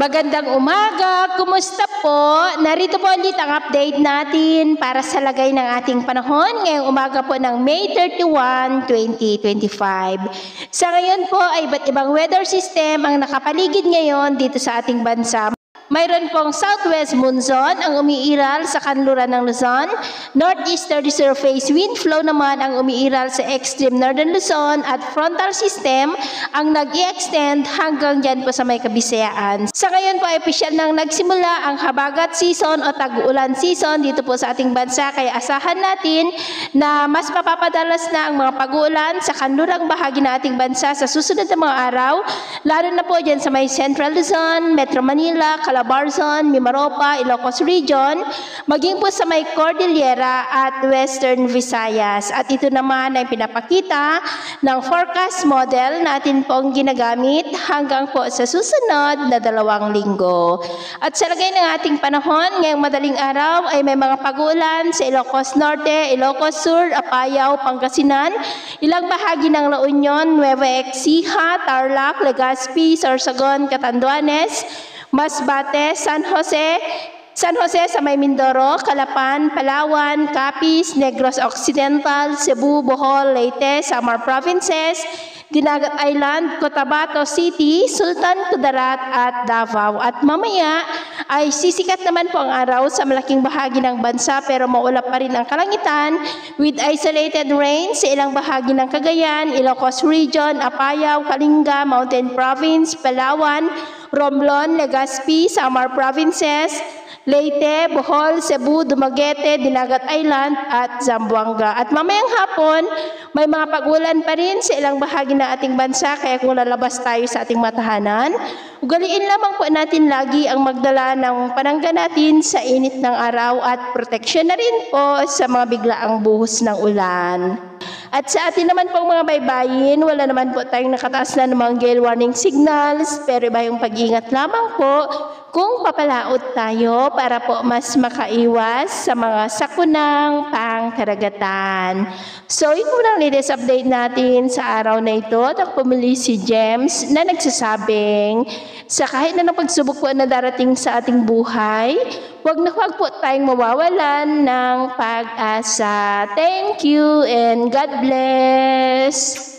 Magandang umaga! Kumusta po? Narito po ulit ang update natin para sa lagay ng ating panahon ngayong umaga po ng May 31, 2025. Sa ngayon po ay iba't ibang weather system ang nakapaligid ngayon dito sa ating bansa. Mayroon pong southwest monsoon ang umiiral sa kanluran ng Luzon. Northeasterly surface wind flow naman ang umiiral sa extreme northern Luzon at frontal system ang nag-i-extend hanggang dyan po sa may Kabisayaan. Sa ngayon po ay opisyal nang nagsimula ang habagat season o tag-ulan season dito po sa ating bansa. Kaya asahan natin na mas mapapadalas na ang mga pag-uulan sa kanlurang bahagi ng ating bansa sa susunod na mga araw. Lalo na po dyan sa may Central Luzon, Metro Manila, Calabarzon, Mimaropa, Ilocos Region, maging po sa may Cordillera at Western Visayas. At ito naman ay pinapakita ng forecast model natin pong ginagamit hanggang po sa susunod na 2 linggo. At sa lagay ng ating panahon, ngayong madaling araw ay may mga pag-uulan sa Ilocos Norte, Ilocos Sur, Apayao, Pangasinan, ilang bahagi ng La Union, Nueva Ecija, Tarlac, Legazpi, Sorsogon, Catanduanes, Masbate, San Jose sa may Mindoro, Calapan, Palawan, Capiz, Negros Occidental, Cebu, Bohol, Leyte, Samar Provinces, Dinagat Island, Cotabato City, Sultan Kudarat at Davao. At mamaya ay sisikat naman po ang araw sa malaking bahagi ng bansa pero maulap pa rin ang kalangitan with isolated rain sa ilang bahagi ng Cagayan, Ilocos Region, Apayao, Kalinga, Mountain Province, Palawan, Romblon, Legazpi, Samar Provinces, Leyte, Bohol, Cebu, Dumaguete, Dinagat Island at Zamboanga. At mamayang hapon, may mga pag-ulan pa rin sa ilang bahagi ng ating bansa kaya kung lalabas tayo sa ating matahanan, ugaliin lamang po natin lagi ang magdala ng panangga natin sa init ng araw at proteksyon na rin po sa mga biglaang buhos ng ulan. At sa atin naman pong mga baybayin, wala naman po tayong nakataas na namang gale warning signals, pero iba yung pag-ingat lamang po kung papalaot tayo para po mas makaiwas sa mga sakunang pangkaragatan. So, ito lang latest update natin sa araw na ito. At pumili si James na nagsasabing sa kahit na pagsubok po na darating sa ating buhay, huwag po tayong mawawalan ng pag-asa. Thank you and God bless!